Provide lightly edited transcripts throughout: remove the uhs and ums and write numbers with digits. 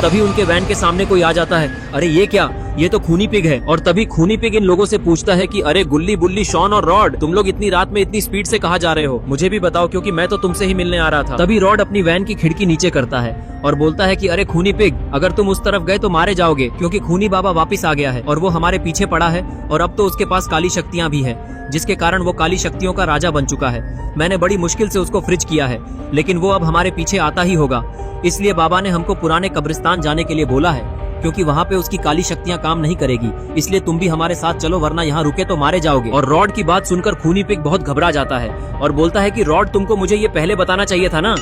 और तभी उनके वैन के सामने कोई आ जाता है। अरे ये क्या, ये तो खूनी पिग है। और तभी खूनी पिग इन लोगों से पूछता है कि अरे गुल्ली बुल्ली, शॉन और रॉड, तुम लोग इतनी रात में इतनी स्पीड से कहाँ जा रहे हो, मुझे भी बताओ क्योंकि मैं तो तुमसे ही मिलने आ रहा था। तभी रॉड अपनी वैन की खिड़की नीचे करता है और बोलता है कि अरे खूनी पिग, अगर तुम उस तरफ गए तो मारे जाओगे, क्योंकि खूनी बाबा वापस आ गया है और वो हमारे पीछे पड़ा है और अब तो उसके पास काली शक्तियाँ भी है, जिसके कारण वो काली शक्तियों का राजा बन चुका है। मैंने बड़ी मुश्किल से उसको फ्रिज किया है, लेकिन वो अब हमारे पीछे आता ही होगा। इसलिए बाबा ने हमको पुराने कब्रिस्तान जाने के लिए बोला है, क्योंकि वहाँ पे उसकी काली शक्तियाँ काम नहीं करेगी। इसलिए तुम भी हमारे साथ चलो, वरना यहाँ रुके तो मारे जाओगे। और रॉड की बात सुनकर खूनी पिग बहुत घबरा जाता है और बोलता है कि रॉड, तुमको मुझे ये पहले बताना चाहिए था ना,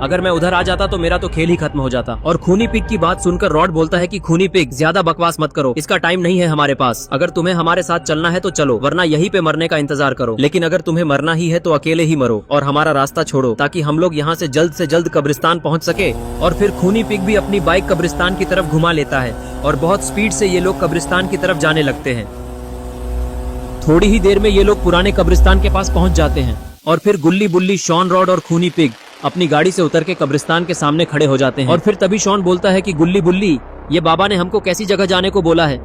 अगर मैं उधर आ जाता तो मेरा तो खेल ही खत्म हो जाता। और खूनी पिग की बात सुनकर रॉड बोलता है कि खूनी पिग, ज्यादा बकवास मत करो, इसका टाइम नहीं है हमारे पास। अगर तुम्हें हमारे साथ चलना है तो चलो, वरना यहीं पे मरने का इंतजार करो। लेकिन अगर तुम्हें मरना ही है तो अकेले ही मरो और हमारा रास्ता छोड़ो, ताकि हम लोग यहाँ से जल्द कब्रिस्तान पहुँच सके। और फिर खूनी पिग भी अपनी बाइक कब्रिस्तान की तरफ घुमा लेता है और बहुत स्पीड से ये लोग कब्रिस्तान की तरफ जाने लगते हैं। थोड़ी ही देर में ये लोग पुराने कब्रिस्तान के पास पहुंच जाते हैं और फिर गुल्ली बुल्ली, शॉन, रॉड और खूनी पिग अपनी गाड़ी से उतर के कब्रिस्तान के सामने खड़े हो जाते हैं। और फिर तभी शॉन बोलता है कि गुल्ली बुल्ली, ये बाबा ने हमको कैसी जगह जाने को बोला है,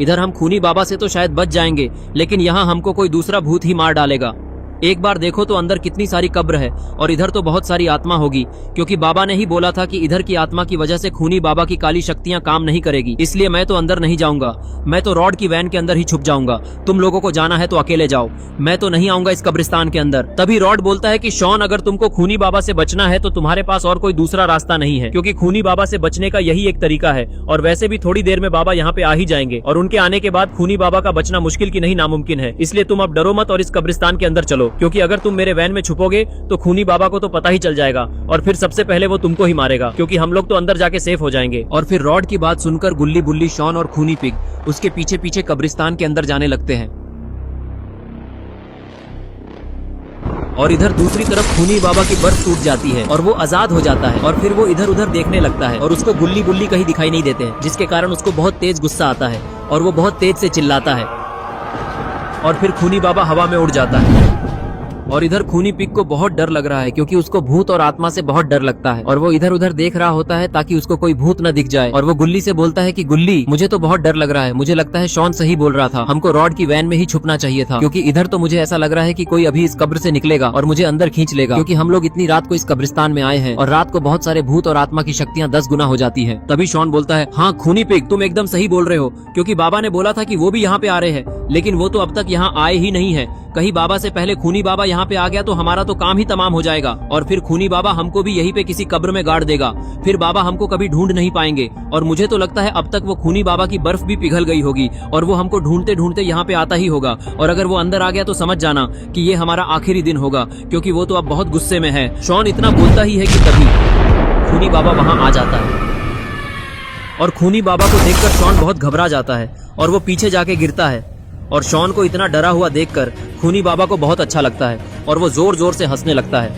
इधर हम खूनी बाबा से तो शायद बच जाएंगे, लेकिन यहाँ हमको कोई दूसरा भूत ही मार डालेगा। एक बार देखो तो अंदर कितनी सारी कब्र है और इधर तो बहुत सारी आत्मा होगी, क्योंकि बाबा ने ही बोला था कि इधर की आत्मा की वजह से खूनी बाबा की काली शक्तियाँ काम नहीं करेगी। इसलिए मैं तो अंदर नहीं जाऊंगा, मैं तो रॉड की वैन के अंदर ही छुप जाऊंगा। तुम लोगों को जाना है तो अकेले जाओ, मैं तो नहीं आऊंगा इस कब्रिस्तान के अंदर। तभी रॉड बोलता है कि शॉन, अगर तुमको खूनी बाबा से बचना है तो तुम्हारे पास और कोई दूसरा रास्ता नहीं है, क्योंकि खूनी बाबा से बचने का यही एक तरीका है। और वैसे भी थोड़ी देर में बाबा यहाँ पे आ ही जाएंगे और उनके आने के बाद खूनी बाबा का बचना मुश्किल की नहीं नामुमकिन है। इसलिए तुम अब डरो मत और इस कब्रिस्तान के अंदर चलो, क्योंकि अगर तुम मेरे वैन में छुपोगे तो खूनी बाबा को तो पता ही चल जाएगा और फिर सबसे पहले वो तुमको ही मारेगा, क्योंकि हम लोग तो अंदर जाके सेफ हो जाएंगे। और फिर रॉड की बात सुनकर गुल्ली बुल्ली, शॉन और खूनी पिग उसके पीछे पीछे कब्रिस्तान के अंदर जाने लगते हैं। और इधर दूसरी तरफ खूनी बाबा की बर्फ टूट जाती है और वो आजाद हो जाता है और फिर वो इधर उधर देखने लगता है और उसको गुल्ली बुल्ली कहीं दिखाई नहीं देते हैं, जिसके कारण उसको बहुत तेज गुस्सा आता है और वो बहुत तेज से चिल्लाता है और फिर खूनी बाबा हवा में उड़ जाता है। और इधर खूनी पिग को बहुत डर लग रहा है, क्योंकि उसको भूत और आत्मा से बहुत डर लगता है और वो इधर उधर देख रहा होता है ताकि उसको कोई भूत न दिख जाए। और वो गुल्ली से बोलता है कि गुल्ली, मुझे तो बहुत डर लग रहा है, मुझे लगता है शॉन सही बोल रहा था, हमको रॉड की वैन में ही छुपना चाहिए था, क्योंकि इधर तो मुझे ऐसा लग रहा है कि कोई अभी इस कब्र से निकलेगा और मुझे अंदर खींच लेगा, क्योंकि हम लोग इतनी रात को इस कब्रिस्तान में आए हैं और रात को बहुत सारे भूत और आत्मा की शक्तियाँ 10 गुना हो जाती है। तभी शॉन बोलता है, हाँ खूनी पिग, तुम एकदम सही बोल रहे हो, क्योंकि बाबा ने बोला था कि वो भी यहाँ पे आ रहे हैं, लेकिन वो तो अब तक यहाँ आए ही नहीं है। कहीं बाबा से पहले खूनी बाबा यहाँ पे आ गया तो हमारा तो काम ही तमाम हो जाएगा और फिर खूनी बाबा हमको भी यहीं पे किसी कब्र में गाड़ देगा, फिर बाबा हमको कभी ढूंढ नहीं पाएंगे। और मुझे तो लगता है अब तक वो खूनी बाबा की बर्फ भी पिघल गई होगी और वो हमको ढूंढते ढूंढते यहाँ पे आता ही होगा। और अगर वो अंदर आ गया तो समझ जाना कि ये हमारा आखिरी दिन होगा, क्योंकि वो तो अब बहुत गुस्से में है। शॉन इतना बोलता ही है कि तभी खूनी बाबा वहाँ आ जाता है और खूनी बाबा को देखकर शॉन बहुत घबरा जाता है और वो पीछे जाके गिरता है। और शॉन को इतना डरा हुआ देखकर खूनी बाबा को बहुत अच्छा लगता है और वो जोर जोर से हंसने लगता है।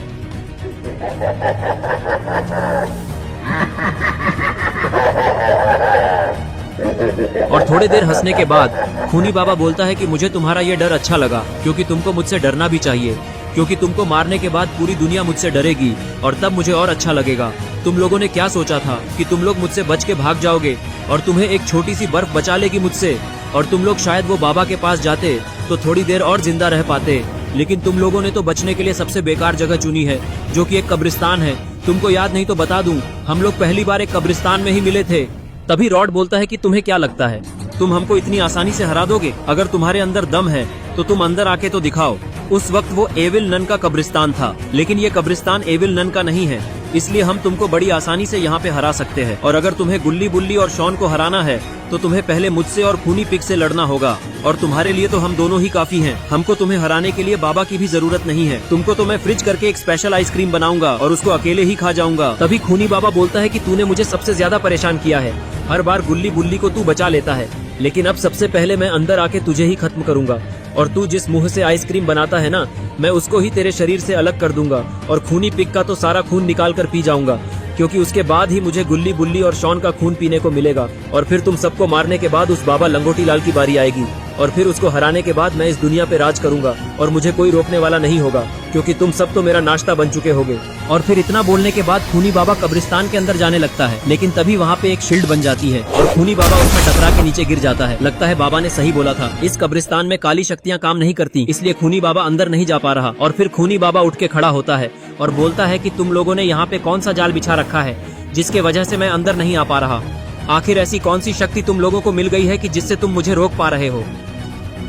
और थोड़ी देर हंसने के बाद खूनी बाबा बोलता है कि मुझे तुम्हारा ये डर अच्छा लगा, क्योंकि तुमको मुझसे डरना भी चाहिए, क्योंकि तुमको मारने के बाद पूरी दुनिया मुझसे डरेगी और तब मुझे और अच्छा लगेगा। तुम लोगों ने क्या सोचा था कि तुम लोग मुझसे बच के भाग जाओगे और तुम्हें एक छोटी सी बर्फ बचा लेगी मुझसे, और तुम लोग शायद वो बाबा के पास जाते तो थोड़ी देर और जिंदा रह पाते, लेकिन तुम लोगों ने तो बचने के लिए सबसे बेकार जगह चुनी है, जो कि एक कब्रिस्तान है। तुमको याद नहीं तो बता दूं, हम लोग पहली बार एक कब्रिस्तान में ही मिले थे। तभी रॉड बोलता है कि तुम्हें क्या लगता है, तुम हमको इतनी आसानी से हरा दोगे? अगर तुम्हारे अंदर दम है तो तुम अंदर आके तो दिखाओ। उस वक्त वो एविल नन का कब्रिस्तान था, लेकिन ये कब्रिस्तान एविल नन का नहीं है, इसलिए हम तुमको बड़ी आसानी से यहाँ पे हरा सकते हैं। और अगर तुम्हें गुल्ली बुल्ली और शॉन को हराना है तो तुम्हें पहले मुझसे और खूनी पिग से लड़ना होगा, और तुम्हारे लिए तो हम दोनों ही काफी हैं। हमको तुम्हें हराने के लिए बाबा की भी जरूरत नहीं है। तुमको तो मैं फ्रिज करके एक स्पेशल आइसक्रीम बनाऊंगा और उसको अकेले ही खा जाऊंगा। तभी खूनी बाबा बोलता है कि तूने मुझे सबसे ज्यादा परेशान किया है, हर बार गुल्ली बुल्ली को तू बचा लेता है, लेकिन अब सबसे पहले मैं अंदर आके तुझे ही खत्म करूंगा, और तू जिस मुंह से आइसक्रीम बनाता है ना, मैं उसको ही तेरे शरीर से अलग कर दूंगा और खूनी पिग का तो सारा खून निकाल कर पी जाऊंगा, क्योंकि उसके बाद ही मुझे गुल्ली बुल्ली और शॉन का खून पीने को मिलेगा, और फिर तुम सबको मारने के बाद उस बाबा लंगोटी लाल की बारी आएगी। और फिर उसको हराने के बाद मैं इस दुनिया पे राज करूंगा और मुझे कोई रोकने वाला नहीं होगा, क्योंकि तुम सब तो मेरा नाश्ता बन चुके होगे। और फिर इतना बोलने के बाद खूनी बाबा कब्रिस्तान के अंदर जाने लगता है, लेकिन तभी वहाँ पे एक शील्ड बन जाती है और खूनी बाबा उसमें टकरा के नीचे गिर जाता है। लगता है बाबा ने सही बोला था, इस कब्रिस्तान में काली शक्तियाँ काम नहीं करती, इसलिए खूनी बाबा अंदर नहीं जा पा रहा। और फिर खूनी बाबा उठ के खड़ा होता है और बोलता है कि तुम लोगों ने यहाँ पे कौन सा जाल बिछा रखा है जिसके वजह से मैं अंदर नहीं आ पा रहा। आखिर ऐसी कौन सी शक्ति तुम लोगों को मिल गई है कि जिससे तुम मुझे रोक पा रहे हो।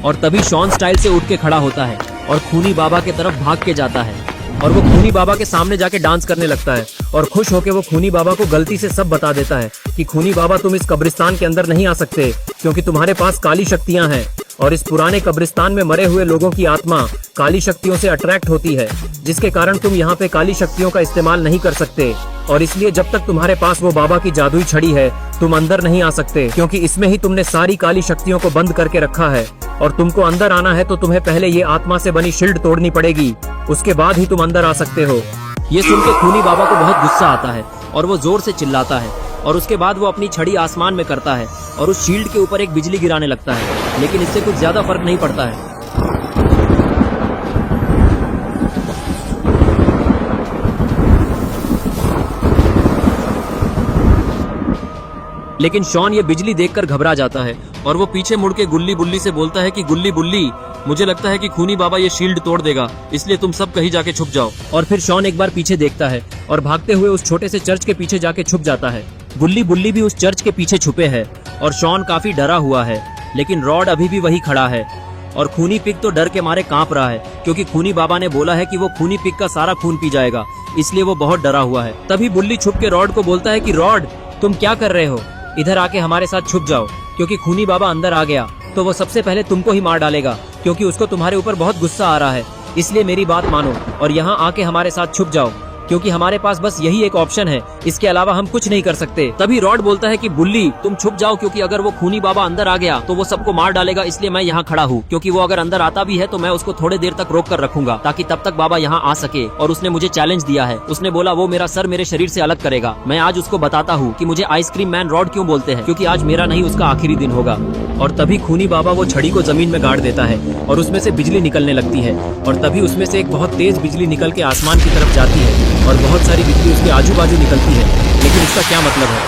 और तभी शॉन स्टाइल से उठ के खड़ा होता है और खूनी बाबा की तरफ भाग के जाता है और वो खूनी बाबा के सामने जाके डांस करने लगता है और खुश होके वो खूनी बाबा को गलती से सब बता देता है कि खूनी बाबा तुम इस कब्रिस्तान के अंदर नहीं आ सकते, क्योंकि तुम्हारे पास काली शक्तियां हैं और इस पुराने कब्रिस्तान में मरे हुए लोगों की आत्मा काली शक्तियों से अट्रैक्ट होती है, जिसके कारण तुम यहाँ पे काली शक्तियों का इस्तेमाल नहीं कर सकते। और इसलिए जब तक तुम्हारे पास वो बाबा की जादुई छड़ी है तुम अंदर नहीं आ सकते, क्योंकि इसमें ही तुमने सारी काली शक्तियों को बंद करके रखा है। और तुमको अंदर आना है तो तुम्हें पहले ये आत्मा से बनी शील्ड तोड़नी पड़ेगी, उसके बाद ही तुम अंदर आ सकते हो। ये सुन के खूनी बाबा को बहुत गुस्सा आता है और वो जोर से चिल्लाता है और उसके बाद वो अपनी छड़ी आसमान में करता है और उस शील्ड के ऊपर एक बिजली गिराने लगता है, लेकिन इससे कुछ ज्यादा फर्क नहीं पड़ता है। लेकिन शॉन ये बिजली देखकर घबरा जाता है और वो पीछे मुड़ के गुल्ली बुल्ली से बोलता है कि गुल्ली बुल्ली, मुझे लगता है कि खूनी बाबा ये शील्ड तोड़ देगा, इसलिए तुम सब कहीं जाके छुप जाओ। और फिर शॉन एक बार पीछे देखता है और भागते हुए उस छोटे से चर्च के पीछे जाके छुप जाता है। गुल्ली बुल्ली भी उस चर्च के पीछे छुपे है और शॉन काफी डरा हुआ है, लेकिन रॉड अभी भी वही खड़ा है। और खूनी पिग तो डर के मारे कांप रहा है, क्योंकि खूनी बाबा ने बोला है कि वो खूनी पिग का सारा खून पी जाएगा, इसलिए वो बहुत डरा हुआ है। तभी बुल्ली छुप के रॉड को बोलता है कि रॉड, तुम क्या कर रहे हो, इधर आके हमारे साथ छुप जाओ, क्योंकि खूनी बाबा अंदर आ गया तो वो सबसे पहले तुमको ही मार डालेगा, क्योंकि उसको तुम्हारे ऊपर बहुत गुस्सा आ रहा है। इसलिए मेरी बात मानो और यहाँ आके हमारे साथ छुप जाओ, क्योंकि हमारे पास बस यही एक ऑप्शन है, इसके अलावा हम कुछ नहीं कर सकते। तभी रॉड बोलता है कि बुल्ली, तुम छुप जाओ, क्योंकि अगर वो खूनी बाबा अंदर आ गया तो वो सबको मार डालेगा, इसलिए मैं यहाँ खड़ा हूँ, क्योंकि वो अगर अंदर आता भी है तो मैं उसको थोड़े देर तक रोक कर रखूंगा, ताकि तब तक बाबा यहाँ आ सके। और उसने मुझे चैलेंज दिया है, उसने बोला वो मेरा सर मेरे शरीर से अलग करेगा। मैं आज उसको बताता हूँ कि मुझे आइसक्रीम मैन रॉड क्यों बोलते हैं, क्योंकि आज मेरा नहीं उसका आखिरी दिन होगा। और तभी खूनी बाबा वो छड़ी को जमीन में गाड़ देता है और उसमें से बिजली निकलने लगती है और तभी उसमें से एक बहुत तेज बिजली निकल के आसमान की तरफ जाती है और बहुत सारी बिजली उसके आजू बाजू निकलती है। लेकिन इसका क्या मतलब है?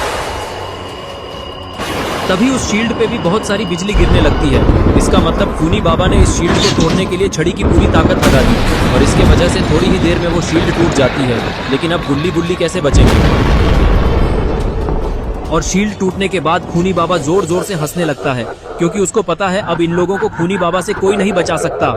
तभी उस शील्ड पे भी बहुत सारी बिजली गिरने लगती है। इसका मतलब खूनी बाबा ने इस शील्ड को तोड़ने के लिए छड़ी की पूरी ताकत लगा दी और इसके वजह से थोड़ी ही देर में वो शील्ड टूट जाती है। लेकिन अब गुल्ली बुल्ली कैसे बचेंगे? और शील्ड टूटने के बाद खूनी बाबा जोर जोर से हंसने लगता है, क्योंकि उसको पता है अब इन लोगों को खूनी बाबा से कोई नहीं बचा सकता।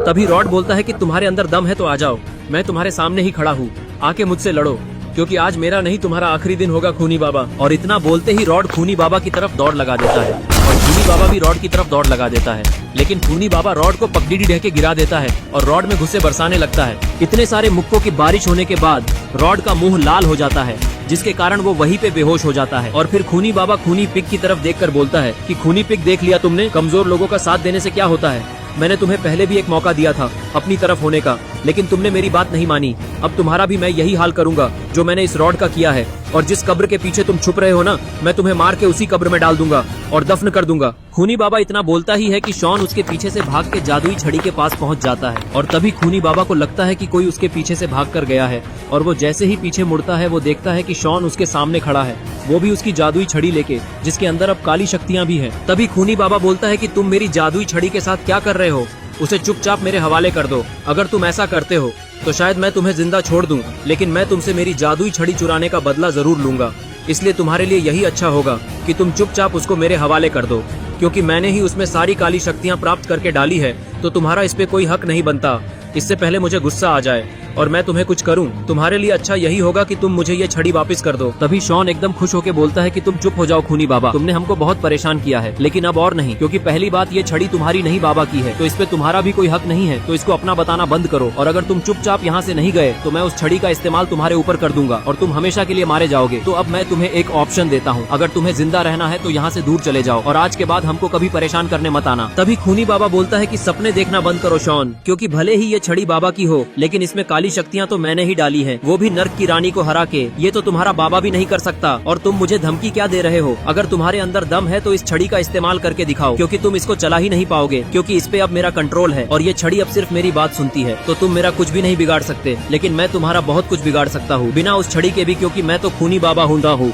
तभी रॉड बोलता है कि तुम्हारे अंदर दम है तो आ जाओ, मैं तुम्हारे सामने ही खड़ा हूँ, आके मुझसे लड़ो, क्योंकि आज मेरा नहीं तुम्हारा आखिरी दिन होगा खूनी बाबा। और इतना बोलते ही रॉड खूनी बाबा की तरफ दौड़ लगा देता है और खूनी बाबा भी रॉड की तरफ दौड़ लगा देता है। लेकिन खूनी बाबा रॉड को पगडीडी ढह के गिरा देता है और रॉड में घुसे बरसाने लगता है। इतने सारे मुक्कों की बारिश होने के बाद रॉड का मुंह लाल हो जाता है, जिसके कारण वो वहीं पे बेहोश हो जाता है। और फिर खूनी बाबा खूनी पिग की तरफ देखकर बोलता है कि खूनी पिग, देख लिया तुमने, कमजोर लोगों का साथ देने से क्या होता है। मैंने तुम्हें पहले भी एक मौका दिया था अपनी तरफ होने का, लेकिन तुमने मेरी बात नहीं मानी। अब तुम्हारा भी मैं यही हाल करूंगा जो मैंने इस रॉड का किया है, और जिस कब्र के पीछे तुम छुप रहे हो ना, मैं तुम्हें मार के उसी कब्र में डाल दूंगा और दफन कर दूंगा। खूनी बाबा इतना बोलता ही है कि शॉन उसके पीछे से भाग के जादुई छड़ी के पास पहुंच जाता है और तभी खूनी बाबा को लगता है कि कोई उसके पीछे से भाग कर गया है और वो जैसे ही पीछे मुड़ता है वो देखता है कि शॉन उसके सामने खड़ा है, वो भी उसकी जादुई छड़ी लेके, जिसके अंदर अब काली शक्तियाँ भी हैं। तभी खूनी बाबा बोलता है कि तुम मेरी जादुई छड़ी के साथ क्या कर रहे हो, उसे चुपचाप मेरे हवाले कर दो। अगर तुम ऐसा करते हो तो शायद मैं तुम्हें जिंदा छोड़ दूं, लेकिन मैं तुमसे मेरी जादुई छड़ी चुराने का बदला जरूर लूंगा। इसलिए तुम्हारे लिए यही अच्छा होगा कि तुम चुपचाप उसको मेरे हवाले कर दो, क्योंकि मैंने ही उसमें सारी काली शक्तियाँ प्राप्त करके डाली है, तो तुम्हारा इस पे कोई हक नहीं बनता। इससे पहले मुझे गुस्सा आ जाए और मैं तुम्हें कुछ करूं, तुम्हारे लिए अच्छा यही होगा कि तुम मुझे ये छड़ी वापस कर दो। तभी शॉन एकदम खुश होकर बोलता है कि तुम चुप हो जाओ खूनी बाबा, तुमने हमको बहुत परेशान किया है, लेकिन अब और नहीं, क्योंकि पहली बात ये छड़ी तुम्हारी नहीं बाबा की है, तो इस पे तुम्हारा भी कोई हक नहीं है, तो इसको अपना बताना बंद करो। और अगर तुम चुपचाप यहाँ से नहीं गए तो मैं उस छड़ी का इस्तेमाल तुम्हारे ऊपर कर दूंगा और तुम हमेशा के लिए मारे जाओगे। तो अब मैं तुम्हें एक ऑप्शन देता हूँ, अगर तुम्हें जिंदा रहना है तो यहाँ से दूर चले जाओ और आज के बाद हमको कभी परेशान करने मत आना। तभी खूनी बाबा बोलता है कि सपने देखना बंद करो शॉन, क्योंकि भले ही ये छड़ी बाबा की हो, लेकिन इसमें काली सारी शक्तियाँ तो मैंने ही डाली है, वो भी नर्क की रानी को हरा के। ये तो तुम्हारा बाबा भी नहीं कर सकता। और तुम मुझे धमकी क्या दे रहे हो? अगर तुम्हारे अंदर दम है तो इस छड़ी का इस्तेमाल करके दिखाओ, क्योंकि तुम इसको चला ही नहीं पाओगे, क्योंकि इस पे अब मेरा कंट्रोल है और ये छड़ी अब सिर्फ मेरी बात सुनती है। तो तुम मेरा कुछ भी नहीं बिगाड़ सकते, लेकिन मैं तुम्हारा बहुत कुछ बिगाड़ सकता हूँ बिना उस छड़ी के भी, क्योंकि मैं तो खूनी बाबा हुंदा हूँ।